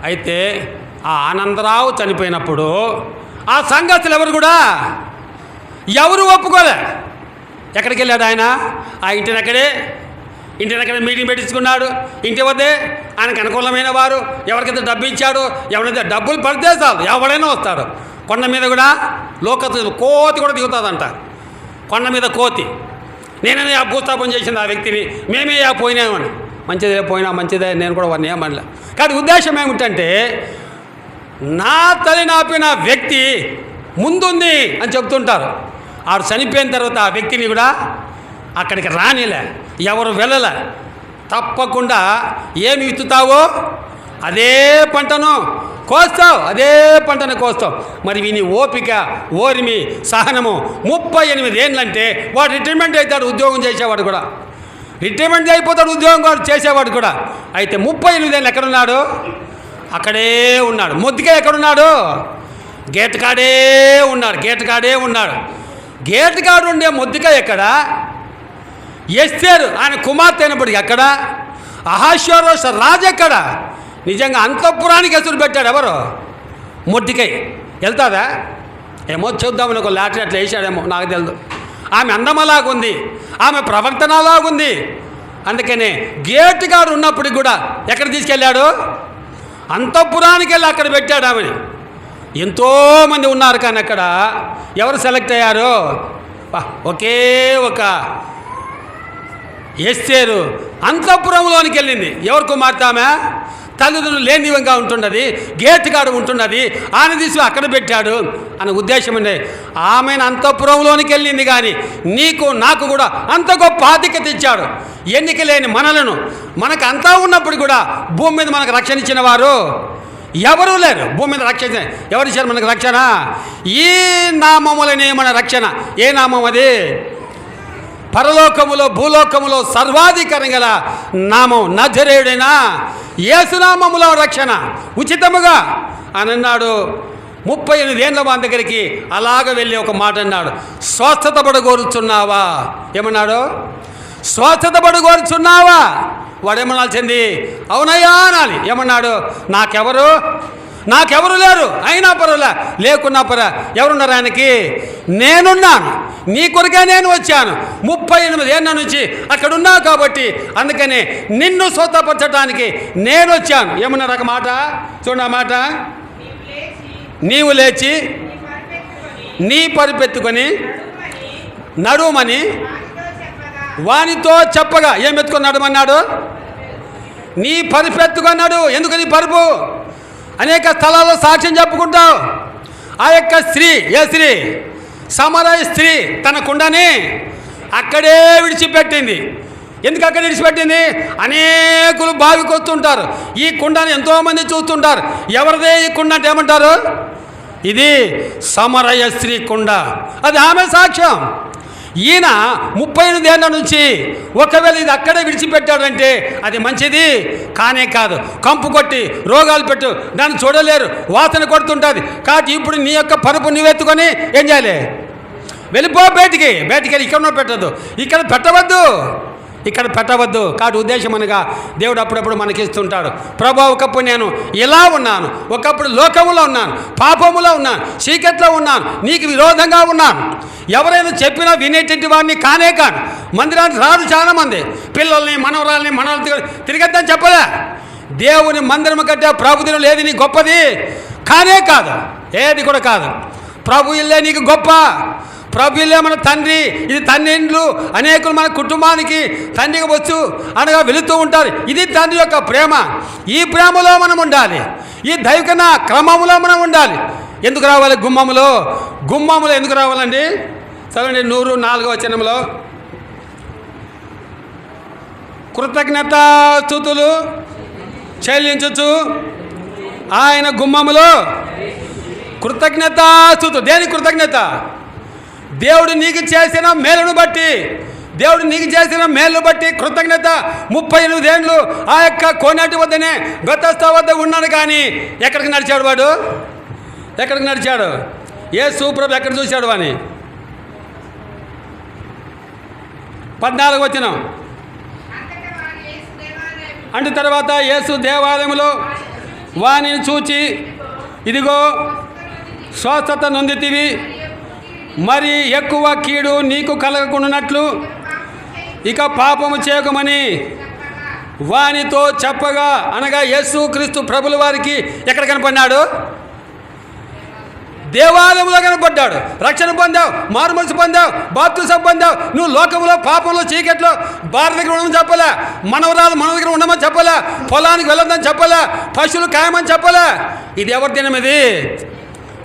[SPEAKER 1] అయితే ఆ ఆనందరావు చనిపోయినప్పుడు ఆ సంఘస్థులు ఎవరు ఒప్పుకోలే. ఎక్కడికి వెళ్ళాడు ఆయన? ఆ ఇంటినక్కడే మీటింగ్ పెట్టించుకున్నాడు. ఇంటి వద్దే ఆయనకు అనుకూలమైన వారు ఎవరికైతే డబ్బు ఇచ్చాడో, ఎవరైతే డబ్బులు పడితే చాలు ఎవడైనా వస్తాడు. కొండ మీద కూడా కోతి కూడా దిగుతుందంట. కొండ మీద కోతి. నేనే ఆ భూస్థాపన చేసింది ఆ వ్యక్తిని, మేమే పోయినామని. మంచిదే నేను కూడా వాడిని ఏమనలే. కానీ ఉద్దేశం ఏమిటంటే నా తల్లి నాపిన వ్యక్తి ముందుంది అని చెప్తుంటారు. ఆడు చనిపోయిన తర్వాత ఆ వ్యక్తిని కూడా అక్కడికి రానిలే, ఎవరు వెళ్ళలే. తప్పకుండా ఏమి విత్తుతావో అదే పంటను కోస్తావు, అదే పంటను కోస్తావు. మరి వీని ఓపిక, ఓర్మి, సహనము 38 ఏండ్లంటే వాడు రిటైర్మెంట్ అవుతాడు. ఉద్యోగం చేసేవాడు కూడా రిటైర్మెంట్ అయిపోతాడు, ఉద్యోగం చేసేవాడు కూడా. అయితే 38 ఏళ్ళు ఎక్కడున్నాడు? అక్కడే ఉన్నాడు. మొద్దుగా ఎక్కడున్నాడు? గేట్ కాడే ఉన్నాడు. గేట్ కాడు ఉండే మొద్దుగా ఎక్కడ? ఎస్తేరు ఆయన కుమార్తె అయినప్పటికీ ఎక్కడ? అహాష్వేరోషు రాజు ఎక్కడ? నిజంగా అంతఃపురానికి ఎసురు పెట్టాడు ఎవరు? మొద్దుకై. వెళ్తాదా? ఏమో చూద్దామని ఒక లాటరీ అట్లా వేసాడేమో, నాకు తెలియదు. ఆమె అందమలాగుంది, ఆమె ప్రవర్తన అలాగుంది. అందుకనే గేట్ గారు ఉన్నప్పటికి కూడా ఎక్కడ తీసుకెళ్ళాడు? అంతఃపురానికి వెళ్ళి అక్కడ పెట్టాడు ఆమెని. ఎంతోమంది ఉన్నారు కానీ అక్కడ ఎవరు సెలెక్ట్ అయ్యారు? ఒకే ఒక ఎస్తేరు అంతఃపురంలోనికి వెళ్ళింది. ఎవరు కుమార్తె? ఆమె తల్లిదండ్రులు లేని విధంగా ఉంటున్నది, గేట్ గాడు ఉంటున్నది, ఆయన తీసి అక్కడ పెట్టాడు అనే ఉద్దేశం ఉండే. ఆమెను అంతఃపురంలోనికి వెళ్ళింది. కానీ నీకు నాకు కూడా అంత గొప్ప ఆధిక్యత ఇచ్చాడు. ఎన్నిక లేని మనలను, మనకు అంతా ఉన్నప్పుడు కూడా భూమి మీద మనకు రక్షణ ఇచ్చిన వారు ఎవరూ లేరు. భూమి మీద రక్షణ ఎవరు ఇచ్చారు మనకు రక్షణ? ఈ నామములనే మన రక్షణ. ఏ నామం అది? పరలోకములో భూలోకములో సర్వాధికారం గల నామం నజరేయుడైన యేసునామములో రక్షణ ఉచితముగా అని అన్నాడు. 38 ఏళ్ళ వాని దగ్గరికి అలాగ వెళ్ళి ఒక మాట అన్నాడు, స్వస్థత పడగోరుచున్నావా? ఏమన్నాడు? స్వస్థత పడగోరుచున్నావా? వాడేమనాల్సింది? అవునయ్యా అనాలి. ఏమన్నాడు? నాకెవరు లేరు, అయినా పర్వాలే, లేకున్నా పర్వా. ఎవరున్నారు ఆయనకి? నేనున్నాను, నీ కొరకే నేను వచ్చాను. 38 ఏళ్ళ నుంచి అక్కడ ఉన్నావు కాబట్టి అందుకనే నిన్ను స్వస్థపరచడానికి నేను వచ్చాను. ఏమన్నారు ఒక మాట? చూడండి ఆ మాట. నీవు లేచి నీ పరిపెత్తుకొని నడుమని వానితో చెప్పగా. ఏం ఎత్తుకొని నడమన్నాడు? నీ పరిపెత్తుకొన్నాడు. ఎందుకు నీ పరుపు? అనేక స్థలాల్లో సాక్ష్యం చెప్పుకుంటావు. ఆ యొక్క స్త్రీ, ఏ స్త్రీ? సమరయ స్త్రీ తన కుండని అక్కడే విడిచిపెట్టింది. ఎందుకు అక్కడ విడిచిపెట్టింది? అనేకులు బావికి వస్తుంటారు, ఈ కుండని ఎంతోమంది చూస్తుంటారు. ఎవరిదే ఈ కుండ అంటే ఏమంటారు? ఇది సమరయ స్త్రీ కుండ. అది ఆమె సాక్ష్యం. ఈయన 38 ఏళ్ళ నుంచి ఒకవేళ ఇది అక్కడే విడిచిపెట్టాడంటే అది మంచిది కానే కాదు. కంపు కొట్టి రోగాలు పెట్టు, దాన్ని చూడలేరు, వాసన కొడుతుంటుంది. కాబట్టి ఇప్పుడు నీ యొక్క పరుపు నీవెత్తుకొని ఏం చేయాలి? వెళ్ళిపో బయటికి వెళ్ళి ఇక్కడ పెట్టద్దు, ఇక్కడ పెట్టవద్దు. కాబట్టి ఉద్దేశం అనగా దేవుడు అప్పుడప్పుడు మనకిస్తుంటాడు. ప్రభా, ఒకప్పుడు నేను ఇలా ఉన్నాను, ఒకప్పుడు లోకములో ఉన్నాను, పాపములో ఉన్నాను, చీకట్లో ఉన్నాను, నీకు విరోధంగా ఉన్నాను. ఎవరైనా చెప్పినా వినేటటువంటి వాడిని కానే కాను. మందిరానికి రాదు చాలామంది. పిల్లల్ని మనవరాల్ని తిరిగద్దని చెప్పలే. దేవుని మందిరం కంటే ప్రభు దినం లేదు నీ గొప్పది కానే కాదు, ఏది కూడా కాదు. ప్రభు ఇల్లే నీకు గొప్ప. ప్రభు ఇల్లే మన తండ్రి, ఇది తండ్రి ఇండ్లు. అనేకులు మన కుటుంబానికి తండ్రికి వచ్చు అనగా వెళుతూ ఉంటారు. ఇది తండ్రి యొక్క ప్రేమ. ఈ ప్రేమలో మనం ఉండాలి, ఈ దైవిక క్రమములో మనం ఉండాలి. ఎందుకు రావాలి? గుమ్మములో ఎందుకు రావాలండి? చదవండి 104వ వచనంలో. కృతజ్ఞతాస్తుతులు చెల్లించుచు ఆయన గుమ్మములో. కృతజ్ఞతాస్తుతు. దేని కృతజ్ఞత? దేవుడు నీకు చేసిన మేలును బట్టి, దేవుడు నీకు చేసిన మేలును బట్టి కృతజ్ఞత. 38 ఏళ్ళు ఆ యొక్క కోనేటి వద్దనే గతస్థ వద్ద ఉన్నాడు. కానీ ఎక్కడికి నడిచాడు వాడు? ఎక్కడికి నడిచాడు? యేసు ప్రభు ఎక్కడ చూశాడు వాని? 14వ వచనం. అంటే తర్వాత యేసు దేవాలయంలో వానిని చూచి, ఇదిగో స్వస్థత నొందితివి, మరి ఎక్కువ కీడు నీకు కలగకుండానట్లు ఇక పాపము చేయకమని వానితో చెప్పగా. అనగా యేసు క్రీస్తు ప్రభుల వారికి ఎక్కడ కనపడినాడు? దేవాలయంలో కనపడ్డాడు. రక్షణ పొందావు, మారుమనసు పొందావు, బాప్తిసం పొందావు. నువ్వు లోకంలో పాపంలో చీకట్లో భార్య దగ్గర ఉండమని చెప్పలే, మనవరాలు మన దగ్గర ఉండమని చెప్పలే, పొలానికి వెళ్ళొద్దని చెప్పలే, పశువులు ఖాయమని చెప్పలే. ఇది ఎవరి దినం?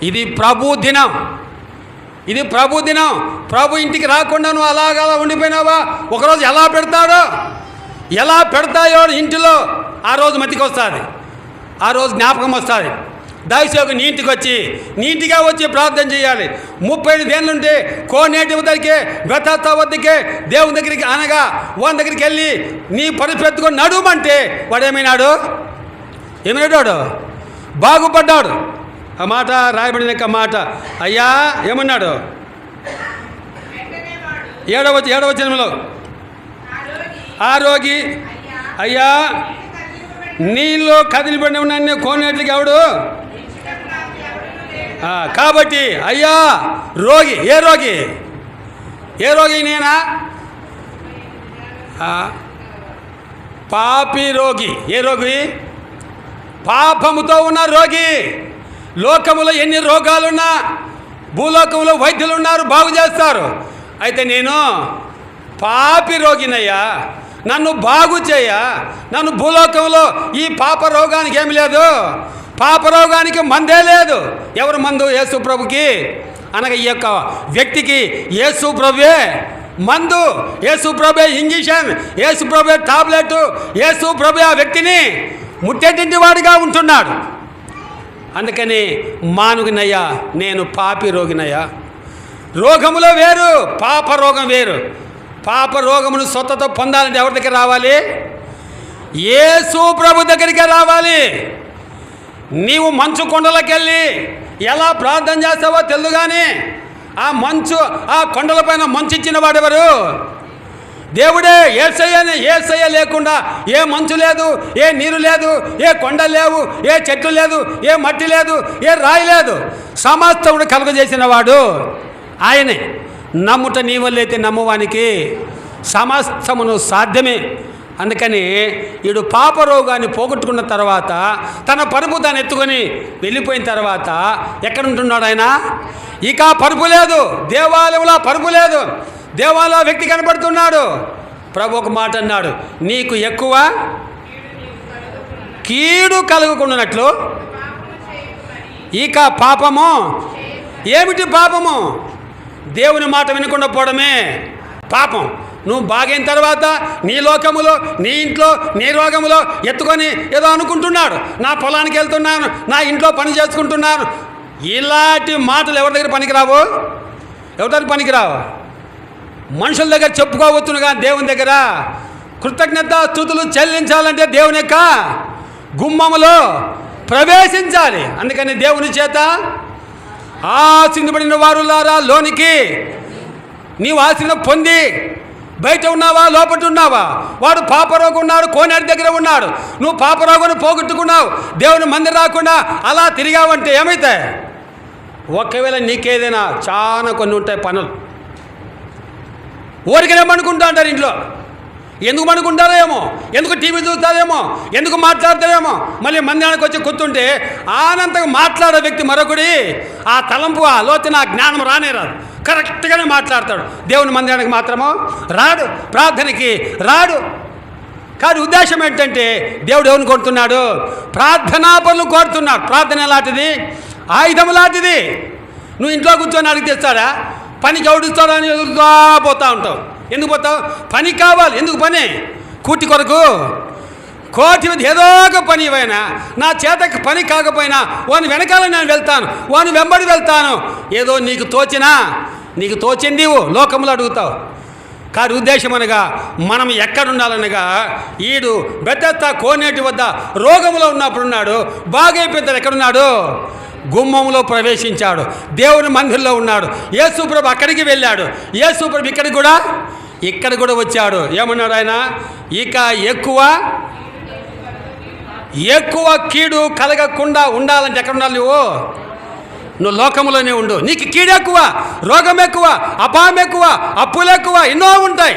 [SPEAKER 1] ఇది ప్రభు దినం. ఇది ప్రభు దినం. ప్రభు ఇంటికి రాకుండా నువ్వు అలాగా ఉండిపోయినావా? ఒకరోజు ఎలా పెడతాయో ఇంటిలో, ఆ రోజు మతికి వస్తుంది, ఆ రోజు జ్ఞాపకం వస్తుంది. దయచేసి నీ ఇంటికి వచ్చి నీటిగా వచ్చి ప్రార్థన చేయాలి. 35 ఏళ్ళుంటే కోనేటి వద్దకే బెతస్దా వద్దకే దేవుని దగ్గరికి అనగా వాని దగ్గరికి వెళ్ళి నీ పరిపెత్తుకొని నడుమంటే వాడేమైనాడు? ఏమైనాడు? బాగుపడ్డాడు. ఆ మాట రాయబడిన మాట. అయ్యా ఏమన్నాడు? 7వ వచనంలో ఆ రోగి అయ్యా నీళ్ళు కదిలిపడిన ఉన్నాను కోనేట్లకి ఎవడు? కాబట్టి అయ్యా రోగి. ఏ రోగి? ఏ రోగి? నేనా? పాపి రోగి. ఏ రోగి? పాపముతో ఉన్న రోగి. లోకములో ఎన్ని రోగాలున్నా భూలోకంలో వైద్యులు ఉన్నారు, బాగు చేస్తారు. అయితే నేను పాపి రోగినయ్యా, నన్ను బాగు చేయ. నన్ను భూలోకంలో ఈ పాప రోగానికి ఏమి లేదు, పాప రోగానికి మందే లేదు. ఎవరు మందు? యేసు ప్రభుకి. అనగా ఈ యొక్క వ్యక్తికి యేసు ప్రభువే మందు, యేసు ప్రభువే ఇంజెక్షన్, యేసు ప్రభువే టాబ్లెట్, యేసు ప్రభువే ఆ వ్యక్తిని ముట్టేటింటి వాడిగా ఉంటున్నాడు. అందుకని మానుగినయ్యా, నేను పాపి రోగినయ్యా. రోగములో వేరు, పాప రోగం వేరు. పాప రోగమును స్వతతో పొందాలంటే ఎవరి దగ్గర రావాలి? యేసు ప్రభు దగ్గరికే రావాలి. నీవు మంచు కొండలకు వెళ్ళి ఎలా ప్రార్థన చేస్తావో తెలుదు, కానీ ఆ కొండలపైన మంచు ఇచ్చిన వాడెవరు? దేవుడే. యేసయ్య లేకుండా ఏ మంచు లేదు, ఏ నీరు లేదు, ఏ కొండ లేవు, ఏ చెట్లు లేదు, ఏ మట్టి లేదు, ఏ రాయి లేదు. సమస్తముడు కలుగజేసిన వాడు ఆయనే. నమ్ముట నీ వల్లైతే నమ్మువానికి సమస్తమును సాధ్యమే. అందుకని వీడు పాప రోగాన్ని పోగొట్టుకున్న తర్వాత తన పరుపు దాన్ని ఎత్తుకొని వెళ్ళిపోయిన తర్వాత ఎక్కడ ఉంటున్నాడు ఆయన? ఇక పరుపు లేదు, దేవాలయంలో పరుపు లేదు, దేవాలయ వ్యక్తి కనబడుతున్నాడు. ప్రభు ఒక మాట అన్నాడు, నీకు ఎక్కువ కీడు కలుగుకున్నట్లు ఇక పాపము. ఏమిటి పాపము? దేవుని మాట వినకుండా పోవడమే పాపం. నువ్వు బాగైన తర్వాత నీ లోకములో, నీ ఇంట్లో, నీ రోగములో ఎత్తుకొని ఏదో అనుకుంటున్నాడు, నా పొలానికి వెళ్తున్నాను, నా ఇంట్లో పని చేసుకుంటున్నాను. ఇలాంటి మాటలు ఎవరి దగ్గర పనికిరావు? ఎవరి దగ్గర పనికిరావు? మనుషుల దగ్గర చెప్పుకోవచ్చును, కానీ దేవుని దగ్గర కృతజ్ఞత స్తుతులు చెల్లించాలంటే దేవుని యొక్క గుమ్మములో ప్రవేశించాలి. అందుకని దేవుని చేత ఆశీర్వదించబడిన వారులారా లోనికి. నీవు ఆశీర్వాదం పొంది బయట ఉన్నావా, లోపల ఉన్నావా? వాడు పాపరోగం ఉన్నాడు, కోనేటి దగ్గర ఉన్నాడు. నువ్వు పాపరోగాన్ని పోగొట్టుకున్నావు, దేవుని మందిరం రాకుండా అలా తిరిగావంటే ఏమవుతాయి? ఒకవేళ నీకేదైనా చాలా కొన్ని ఉంటాయి పనులు, ఊరికనే పనుకుంటా అంటారు ఇంట్లో. ఎందుకు పనుకుంటారో ఏమో, ఎందుకు టీవీ చూస్తారేమో, ఎందుకు మాట్లాడతారేమో. మళ్ళీ మందిరానికి వచ్చి కూర్చుంటే ఆనందంగా మాట్లాడే వ్యక్తి మరొకడి ఆ తలంపు, ఆ ఆలోచన, ఆ జ్ఞానం రానే రాదు. కరెక్ట్గానే మాట్లాడతాడు. దేవుని మందిరానికి మాత్రమో రాడు, ప్రార్థనకి రాడు. కానీ ఉద్దేశం ఏంటంటే దేవుడు ఎవరిని కోరుతున్నాడు? ప్రార్థనా పనులు కోరుతున్నాడు. ప్రార్థన ఎలాంటిది? ఆయుధం లాంటిది. నువ్వు ఇంట్లో కూర్చొని అడిగి తెస్తాడా? పనికి ఎవడిస్తాడా అని ఎదురుగా పోతూ ఉంటావు. ఎందుకు పోతావు? పని కావాలి. ఎందుకు పని? కూటి కొరకు. కోటి ఏదో ఒక పని ఇవైనా నా చేతకి పని కాకపోయినా వాని వెనకాల నేను వెళ్తాను, వాని వెంబడి వెళ్తాను. ఏదో నీకు తోచింది లోకంలో అడుగుతావు. కానీ ఉద్దేశం అనగా మనం ఎక్కడుండాలనగా, ఈడు బెతస్దా కోనేటి వద్ద రోగంలో ఉన్నప్పుడున్నాడు, బాగైపోయిన ఎక్కడున్నాడు? గుమ్మంలో ప్రవేశించాడు, దేవుని మందిరంలో ఉన్నాడు. యేసు ప్రభు అక్కడికి వెళ్ళాడు, యేసు ప్రభు ఇక్కడ కూడా వచ్చాడు. ఏమన్నాడు ఆయన? ఇక ఎక్కువ కీడు కలగకుండా ఉండాలంటే ఎక్కడ ఉండాలి? నువ్వు లోకంలోనే ఉండు. నీకు కీడు ఎక్కువ, రోగం ఎక్కువ, అపాయం ఎక్కువ, అప్పులు ఎక్కువ, ఎన్నో ఉంటాయి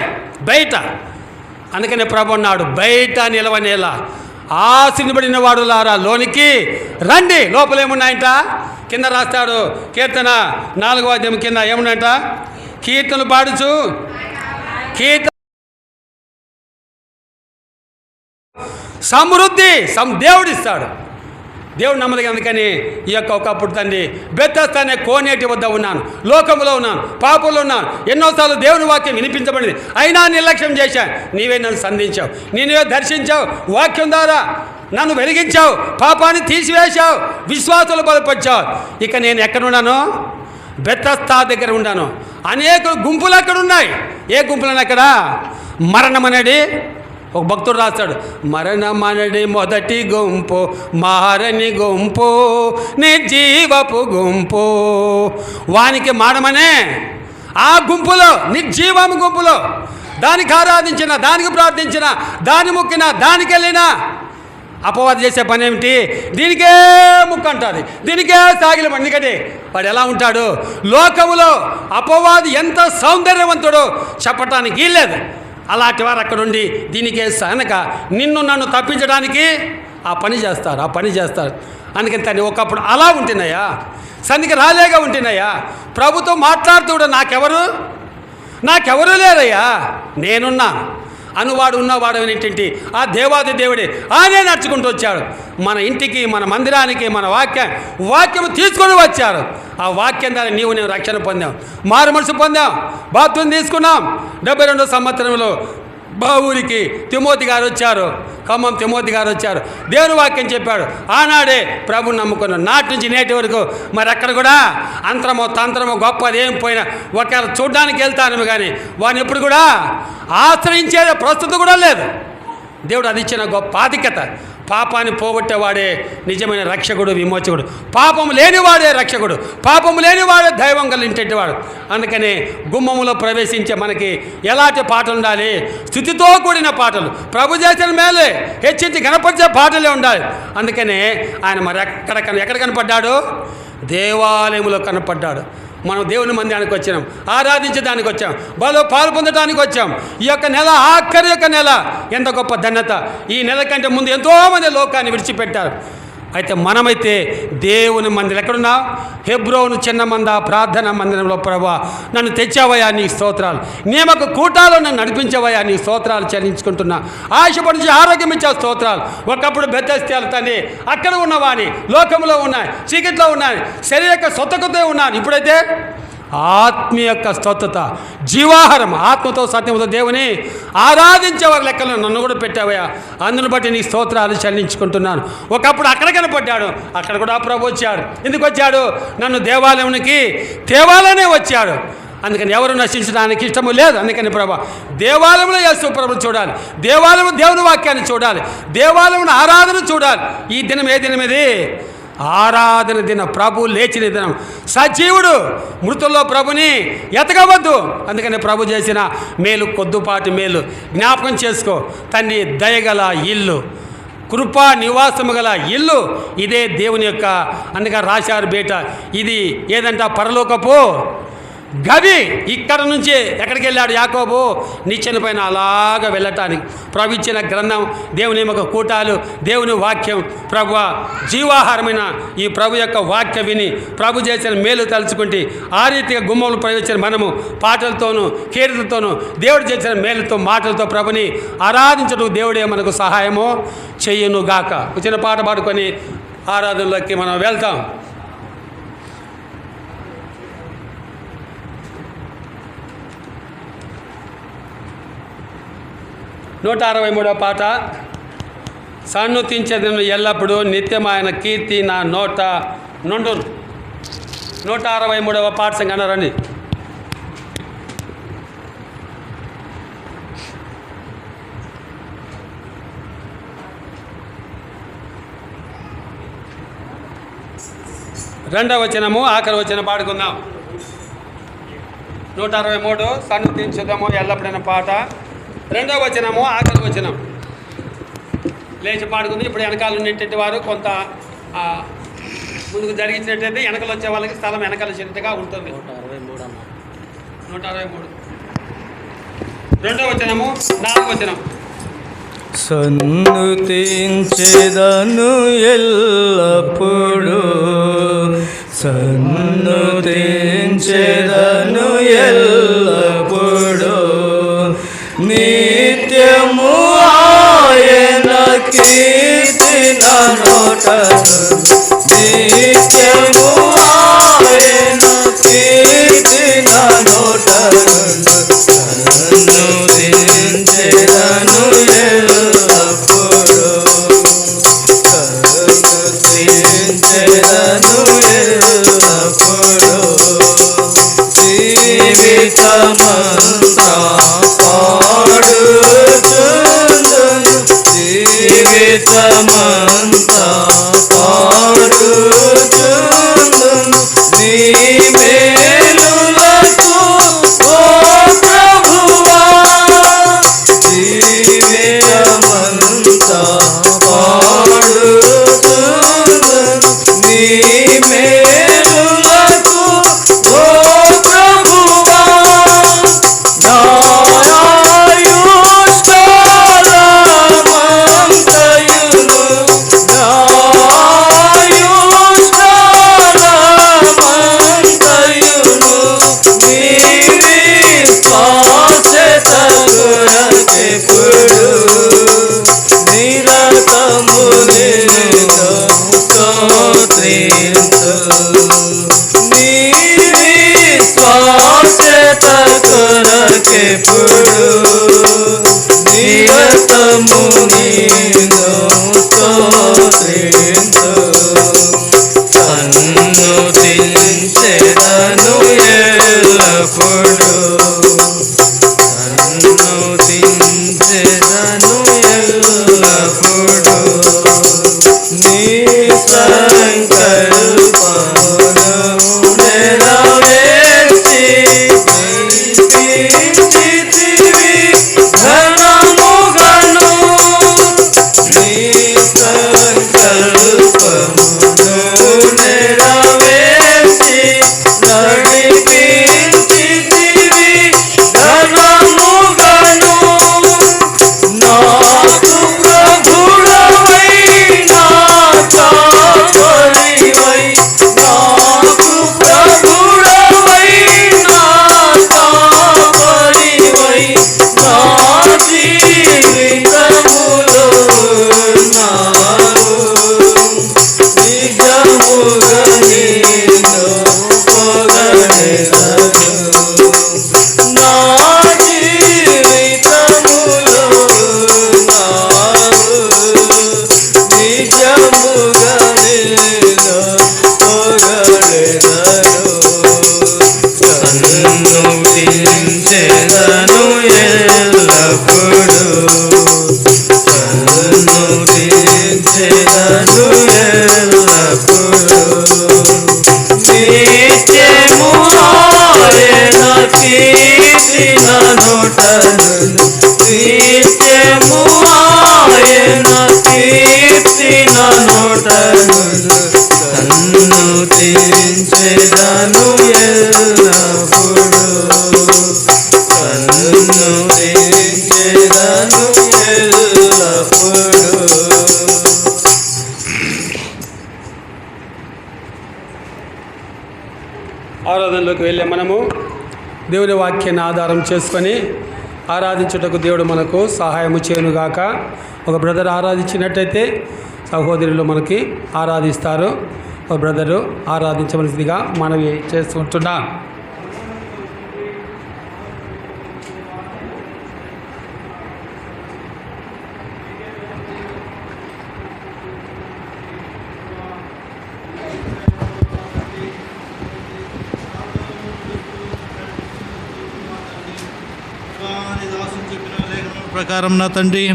[SPEAKER 1] బయట. అందుకనే ప్రభు అన్నాడు, బయట నిలవనేలా ఆశీర్వదించబడిన వాడులారా లోనికి రండి. లోపల ఏమున్నాయంట? కింద రాస్తాడు, కీర్తన 4వ అధ్యాయం కింద ఏమున్నాయంట? కీర్తనలు పాడుచు సమృద్ధి దేవుడిస్తాడు. దేవుడు నమ్మదు. అందుకని ఈ యొక్క ఒకప్పుడు తండ్రి బెతస్దా అనే కోనేటి వద్ద ఉన్నాను, లోకంలో ఉన్నాను, పాపంలో ఉన్నాను. ఎన్నోసార్లు దేవుని వాక్యం వినిపించబడింది, అయినా నిర్లక్ష్యం చేశాను. నీవే నన్ను సంధించావు, నీవే దర్శించావు. వాక్యం ద్వారా నన్ను వెలిగించావు, పాపాన్ని తీసివేశావు, విశ్వాసులు బలపరిచావు. ఇక నేను ఎక్కడున్నాను? బెతస్తా దగ్గర ఉన్నాను. అనేక గుంపులు అక్కడ ఉన్నాయి. ఏ గుంపులను అక్కడ? మరణమనేది ఒక భక్తుడు రాస్తాడు, మరణమనడి మొదటి గుంపు మారని గుంపు నిర్జీవపు గుంపు. వానికి మారమనే ఆ గుంపులో, నిర్జీవము గుంపులో దానికి ఆరాధించిన, దానికి ప్రార్థించిన, దాని మొక్కిన, దానికి వెళ్ళిన అపవాది చేసే పని ఏమిటి? దీనికే ముక్కు అంటుంది, దీనికే సాగిలి. ఎందుకంటే వాడు ఎలా ఉంటాడు? లోకములో అపవాది ఎంత సౌందర్యవంతుడో చెప్పటానికి లేదు. అలాంటి వారు అక్కడుండి దీనికే సనక నిన్ను నన్ను తప్పించడానికి ఆ పని చేస్తారు. అందుకని తను ఒకప్పుడు అలా ఉంటున్నాయా, సన్నికి రాలేగా ఉంటున్నాయా. ప్రభుతో మాట్లాడుతూ కూడా నాకెవరు లేరయ్యా, నేనున్నా అనువాడు ఉన్నవాడు అనేటువంటి ఆ దేవాది దేవుడే ఆయనే నడుచుకుంటూ వచ్చాడు. మన ఇంటికి, మన మందిరానికి, మన వాక్యం తీసుకొని వచ్చారు. ఆ వాక్యం ద్వారా నేను రక్షణ పొందాం, మారు మనసు పొందాం, బాప్తిసం తీసుకున్నాం. 72వ సంవత్సరంలో మా ఊరికి తిమోతి గారు వచ్చారు, ఖమ్మం తిమోతి గారు వచ్చారు. దేవుని వాక్యం చెప్పాడు. ఆనాడే ప్రభుని నమ్ముకున్నాను. నాటి నుంచి నేటి వరకు మరి అక్కడ కూడా అంతరమో తంత్రమో గొప్పది ఏం పోయినా ఒకవేళ చూడ్డానికి వెళ్తాను, కానీ వాడిని ఎప్పుడు కూడా ఆశ్రయించేదే ప్రస్తుతం కూడా లేదు. దేవుడు అది ఇచ్చిన గొప్ప ఆధిక్యత. పాపాన్ని పోగొట్టేవాడే నిజమైన రక్షకుడు, విమోచకుడు. పాపం లేనివాడే రక్షకుడు, పాపం లేనివాడే దైవం కలిగించేవాడు. అందుకనే గుమ్మములో ప్రవేశించే మనకి ఎలాంటి పాటలు ఉండాలి? స్తుతితో కూడిన పాటలు, ప్రభు చేసిన మేలే హెచ్చించి కనపరిచే పాటలే ఉండాలి. అందుకనే ఆయన మరి ఎక్కడ కనపడ్డాడు? దేవాలయంలో కనపడ్డాడు. మనం దేవుని మందిరానికి వచ్చాం, ఆరాధించడానికి వచ్చాం, బలో పాలు పొందడానికి వచ్చాం. ఈ యొక్క నెల, ఆఖరి యొక్క నెల ఎంత గొప్ప ధన్యత. ఈ నెల కంటే ముందు ఎంతోమంది లోకాన్ని విడిచిపెట్టారు. అయితే మనమైతే దేవుని మందిరం ఎక్కడున్నా? హెబ్రోను చిన్న మంద ప్రార్థన మందిరంలో. ప్రభువా నన్ను తెచ్చావయ్యా, నీ స్తోత్రాలు. నియమక కూటాలో నన్ను నడిపించవయ్యా, నీ స్తోత్రాలు చెల్లించుకుంటున్నా. ఆశపడి ఆరోగ్యం ఇచ్చే స్తోత్రాలు. ఒకప్పుడు బెత్తెస్తాలు తండ్రి, అక్కడ ఉన్నవాని లోకంలో ఉన్నాయి, చీకట్లో ఉన్నాయి, శరీరక స్వతకతో ఉన్నాను. ఇప్పుడైతే ఆత్మీయ యొక్క స్వస్థత, జీవాహారం, ఆత్మతో సత్యంతో దేవుని ఆరాధించేవారి లెక్కలో నన్ను కూడా పెట్టావయ్యా. అందును బట్టి నీ స్తోత్రాలు చెల్లించుకుంటున్నాను. ఒకప్పుడు అక్కడ కనపడ్డాడు, అక్కడ కూడా ప్రభు వచ్చాడు. ఎందుకు వచ్చాడు? నన్ను దేవాలయానికి తేవాలనే వచ్చాడు. అందుకని ఎవరు నశించడానికి ఇష్టము లేదు. అందుకని ప్రభు దేవాలయంలో యేసు ప్రభుని చూడాలి, దేవాలయంలో దేవుని వాక్యాన్ని చూడాలి, దేవాలయంలో ఆరాధన చూడాలి. ఈ దినం ఏ దినం ఇది? ఆరాధన దినం, ప్రభు లేచిన దినం. సజీవుడు, మృతుల్లో ప్రభుని ఎతకవద్దు. అందుకని ప్రభు చేసిన మేలు, కొద్దుపాటి మేలు జ్ఞాపకం చేసుకో. తండ్రి దయగల ఇల్లు, కృపా నివాసము గల ఇల్లు ఇదే దేవుని యొక్క. అందుకని రాశారు బేట, ఇది ఏదంట? పరలోకపు గవి. ఇక్కడ నుంచి ఎక్కడికి వెళ్ళాడు యాకోబు? నిచ్చెన పైన అలాగ వెళ్ళటానికి. ప్రభు ఇచ్చిన గ్రంథం, దేవుని యొక్క కూటాలు, దేవుని వాక్యం, ప్రభు జీవాహారమైన ఈ ప్రభు యొక్క వాక్యం విని ప్రభు చేసిన మేలు తలుచుకుంటే ఆ రీతిగా గుమ్మలు ప్రవేశించిన మనము పాటలతోనూ కీర్తనతోనూ దేవుడు చేసిన మేలుతో మాటలతో ప్రభుని ఆరాధించడం దేవుడే మనకు సహాయము చెయ్యను గాక. చిన్న పాట పాడుకొని ఆరాధనలోకి మనం వెళ్తాం. 163వ పాట. సన్నుతించదను ఎల్లప్పుడూ నిత్యం ఆయన కీర్తి నా నోట నుండును. 163వ పాట సంగన రండి. రెండవ వచనము ఆఖరి వచనం పాడుకుందాం. 163 సన్నుతించుదాము ఎల్లప్పుడైన పాట. రెండవ వచనము ఆఖరి వచనం లేచి పాడుకుంది. ఇప్పుడు వెనకాల ఉన్నటువంటి వారు కొంత ముందుకు జరిగించినట్టయితే వెనకలు వచ్చే వాళ్ళకి స్థలం వెనకాల చిన్నట్టుగా ఉంటుంది. 163 రెండవ వచనము 4వ వచనం.
[SPEAKER 2] సన్నుతించెదను ఎల్లప్పుడు, సన్నుతించెదను ఎల్లప్పుడు, నిత్యము ఆయన కీర్తి నా నోట నుండు, నిత్యము ఆయన కీర్తి నా నోట నుండు, సన్నుతించెదను ఎల్లప్పుడు. జీవితమంతా పాడుచుందును జీవితమంతా పాడుచుందును నీ మేలులకు ఓ ప్రభువా జీవితమంతా పాడుచుందును నీ మేలులకు ఓ ప్రభువా నా ఆయుష్కాలమంతయును నా ఆయుష్కాలమంతయును నీ విశ్వాసత కొరకెప్పుడు నిరతము నిన్ను స్తోత్రింతు నీ విశ్వాసత కొరకెప్పుడు నిరతము నిన్ను స్తోత్రింతు సన్నుతించెదను ఎల్లప్పుడు సన్నుతించెదను ఎల్లప్పుడు నీ సంకల్పమును నెరవేర్చి నడిపించితివి ఘనముగను నీ సంకల్పమును నెరవేర్చి నడిపించితివి ఘనముగను నాకు ప్రభుడవై నా కాపరివై నాకు ప్రభుడవై నా కాపరివై నా జీవితములో ఉన్నావు నిజముగా నిన్ను పొగడెదను నా జీవితములో ఉన్నావు నిజముగా నిన్ను పొగడెదను సన్నుతించెదను ఎల్లప్పుడు సన్నుతించెదను ఎల్లప్పుడు నిత్యము ఆయన కీర్తి నా నోటను నిత్యము ఆయన కీర్తి నా నోటను సన్నుతించెదను ఎల్లప్పుడు సన్నుతించెదను ఎల్లప్పుడు
[SPEAKER 1] ఆరాధనలోకి వెళ్ళే మనము దేవుని వాక్యాన్ని ఆధారం చేసుకొని ఆరాధించుటకు దేవుడు మనకు సహాయము చేయనుగాక. ఒక బ్రదర్ ఆరాధించినట్టయితే సహోదరులు మనకి ఆరాధిస్తారు. ఒక బ్రదరు ఆరాధించవలసిందిగా మనవి చేసుకుంటున్నా.
[SPEAKER 3] ప్రకారం నా తండ్రి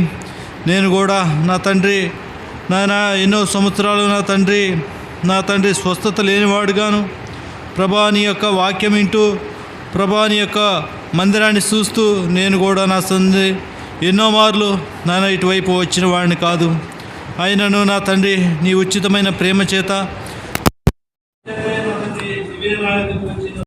[SPEAKER 3] నేను కూడా నా తండ్రి నాయన ఎన్నో సంవత్సరాలు నా తండ్రి స్వస్థత లేనివాడుగాను ప్రభా నీ యొక్క వాక్యం వింటూ ప్రభా నీ యొక్క మందిరాన్ని చూస్తూ నేను కూడా నా తండ్రి ఎన్నో మార్లు నాయన ఇటువైపు వచ్చిన వాడిని కాదు. అయినను నా తండ్రి నీ ఉచితమైన ప్రేమ చేత